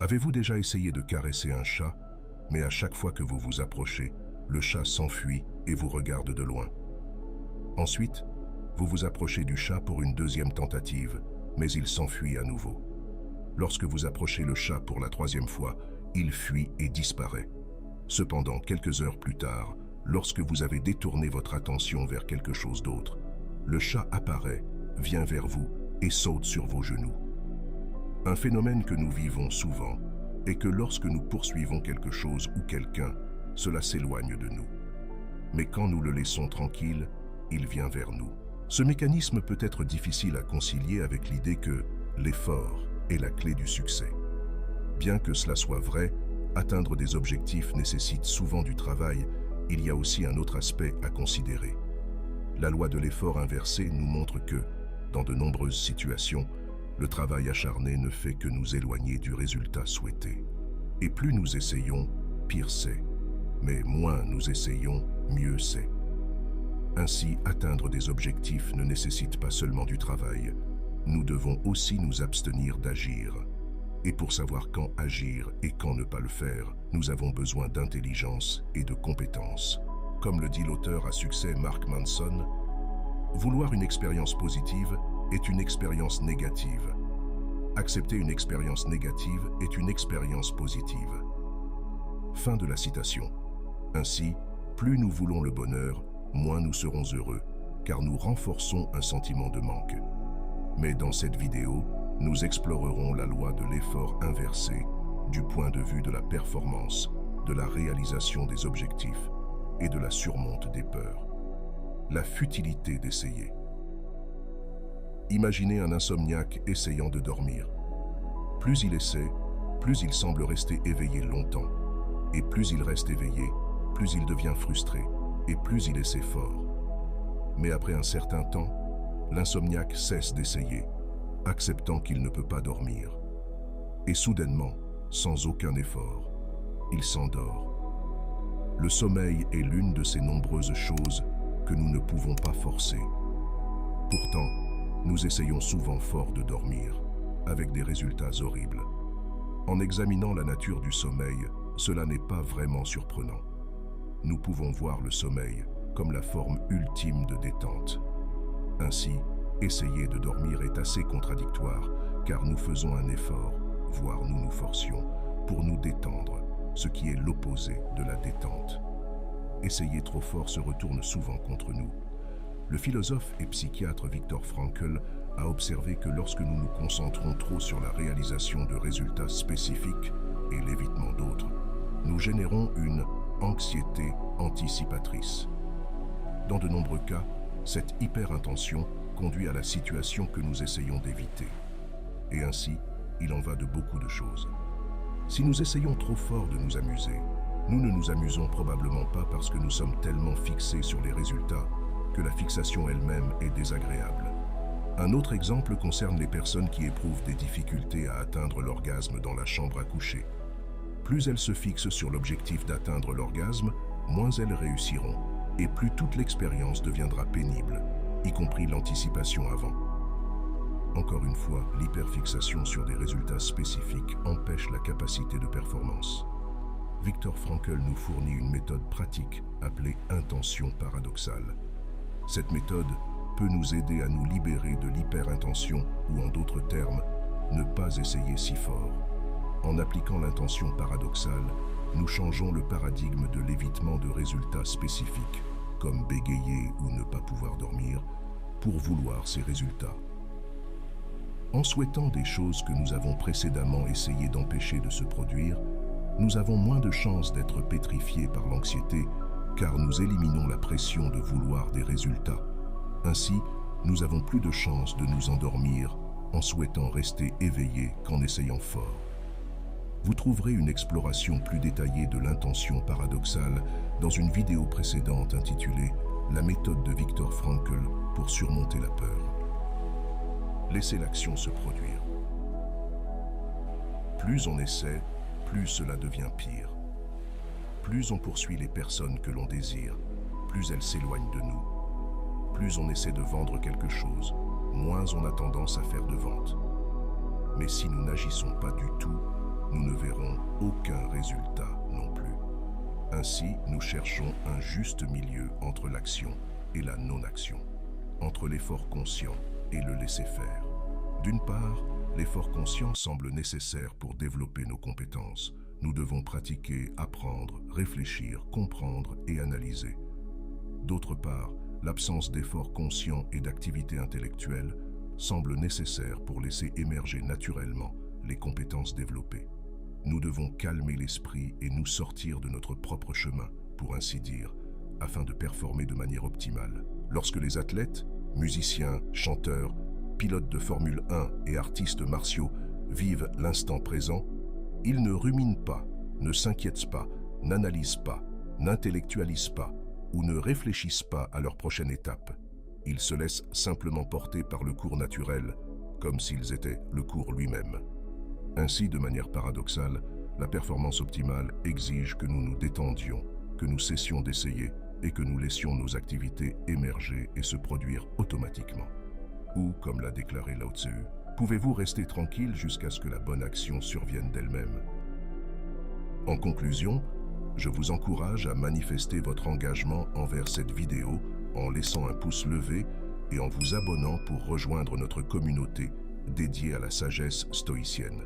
Avez-vous déjà essayé de caresser un chat, mais à chaque fois que vous vous approchez, le chat s'enfuit et vous regarde de loin? Ensuite, vous vous approchez du chat pour une deuxième tentative, mais il s'enfuit à nouveau. Lorsque vous approchez le chat pour la troisième fois, il fuit et disparaît. Cependant, quelques heures plus tard, lorsque vous avez détourné votre attention vers quelque chose d'autre, le chat apparaît, vient vers vous et saute sur vos genoux. Un phénomène que nous vivons souvent est que lorsque nous poursuivons quelque chose ou quelqu'un, cela s'éloigne de nous. Mais quand nous le laissons tranquille, il vient vers nous. Ce mécanisme peut être difficile à concilier avec l'idée que l'effort est la clé du succès. Bien que cela soit vrai, atteindre des objectifs nécessite souvent du travail. Il y a aussi un autre aspect à considérer. La loi de l'effort inversé nous montre que, dans de nombreuses situations, le travail acharné ne fait que nous éloigner du résultat souhaité. Et plus nous essayons, pire c'est. Mais moins nous essayons, mieux c'est. Ainsi, atteindre des objectifs ne nécessite pas seulement du travail. Nous devons aussi nous abstenir d'agir. Et pour savoir quand agir et quand ne pas le faire, nous avons besoin d'intelligence et de compétences. Comme le dit l'auteur à succès Mark Manson, vouloir une expérience positive est une expérience négative. Accepter une expérience négative est une expérience positive. Fin de la citation. Ainsi, plus nous voulons le bonheur, moins nous serons heureux, car nous renforçons un sentiment de manque. Mais dans cette vidéo, nous explorerons la loi de l'effort inversé du point de vue de la performance, de la réalisation des objectifs et de la surmonte des peurs. La futilité d'essayer. Imaginez un insomniaque essayant de dormir. Plus il essaie, plus il semble rester éveillé longtemps. Et plus il reste éveillé, plus il devient frustré et plus il essaie fort. Mais après un certain temps, l'insomniaque cesse d'essayer, acceptant qu'il ne peut pas dormir. Et soudainement, sans aucun effort, il s'endort. Le sommeil est l'une de ces nombreuses choses que nous ne pouvons pas forcer. Pourtant, nous essayons souvent fort de dormir, avec des résultats horribles. En examinant la nature du sommeil, cela n'est pas vraiment surprenant. Nous pouvons voir le sommeil comme la forme ultime de détente. Ainsi, essayer de dormir est assez contradictoire, car nous faisons un effort, voire nous nous forcions, pour nous détendre, ce qui est l'opposé de la détente. Essayer trop fort se retourne souvent contre nous. Le philosophe et psychiatre Viktor Frankl a observé que lorsque nous nous concentrons trop sur la réalisation de résultats spécifiques et l'évitement d'autres, nous générons une anxiété anticipatrice. Dans de nombreux cas, cette hyper-intention conduit à la situation que nous essayons d'éviter. Et ainsi, il en va de beaucoup de choses. Si nous essayons trop fort de nous amuser, nous ne nous amusons probablement pas parce que nous sommes tellement fixés sur les résultats que la fixation elle-même est désagréable. Un autre exemple concerne les personnes qui éprouvent des difficultés à atteindre l'orgasme dans la chambre à coucher. Plus elles se fixent sur l'objectif d'atteindre l'orgasme, moins elles réussiront, et plus toute l'expérience deviendra pénible, y compris l'anticipation avant. Encore une fois, l'hyperfixation sur des résultats spécifiques empêche la capacité de performance. Viktor Frankl nous fournit une méthode pratique appelée intention paradoxale. Cette méthode peut nous aider à nous libérer de l'hyperintention ou en d'autres termes, ne pas essayer si fort. En appliquant l'intention paradoxale, nous changeons le paradigme de l'évitement de résultats spécifiques, comme bégayer ou ne pas pouvoir dormir, pour vouloir ces résultats. En souhaitant des choses que nous avons précédemment essayé d'empêcher de se produire, nous avons moins de chances d'être pétrifiés par l'anxiété, car nous éliminons la pression de vouloir des résultats. Ainsi, nous avons plus de chances de nous endormir en souhaitant rester éveillés qu'en essayant fort. Vous trouverez une exploration plus détaillée de l'intention paradoxale dans une vidéo précédente intitulée « La méthode de Viktor Frankl pour surmonter la peur ». Laissez l'action se produire. Plus on essaie, plus cela devient pire. Plus on poursuit les personnes que l'on désire, plus elles s'éloignent de nous. Plus on essaie de vendre quelque chose, moins on a tendance à faire de vente. Mais si nous n'agissons pas du tout, nous ne aucun résultat non plus. Ainsi, nous cherchons un juste milieu entre l'action et la non-action, entre l'effort conscient et le laisser-faire. D'une part, l'effort conscient semble nécessaire pour développer nos compétences. Nous devons pratiquer, apprendre, réfléchir, comprendre et analyser. D'autre part, l'absence d'effort conscient et d'activité intellectuelle semble nécessaire pour laisser émerger naturellement les compétences développées. Nous devons calmer l'esprit et nous sortir de notre propre chemin, pour ainsi dire, afin de performer de manière optimale. Lorsque les athlètes, musiciens, chanteurs, pilotes de Formule 1 et artistes martiaux vivent l'instant présent, ils ne ruminent pas, ne s'inquiètent pas, n'analysent pas, n'intellectualisent pas ou ne réfléchissent pas à leur prochaine étape. Ils se laissent simplement porter par le cours naturel, comme s'ils étaient le cours lui-même. Ainsi, de manière paradoxale, la performance optimale exige que nous nous détendions, que nous cessions d'essayer et que nous laissions nos activités émerger et se produire automatiquement. Ou, comme l'a déclaré Lao Tzu, pouvez-vous rester tranquille jusqu'à ce que la bonne action survienne d'elle-même? En conclusion, je vous encourage à manifester votre engagement envers cette vidéo en laissant un pouce levé et en vous abonnant pour rejoindre notre communauté dédiée à la sagesse stoïcienne.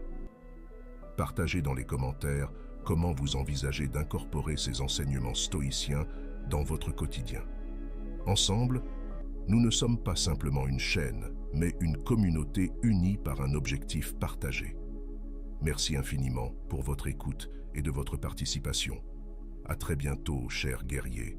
Partagez dans les commentaires comment vous envisagez d'incorporer ces enseignements stoïciens dans votre quotidien. Ensemble, nous ne sommes pas simplement une chaîne, mais une communauté unie par un objectif partagé. Merci infiniment pour votre écoute et de votre participation. À très bientôt, chers guerriers.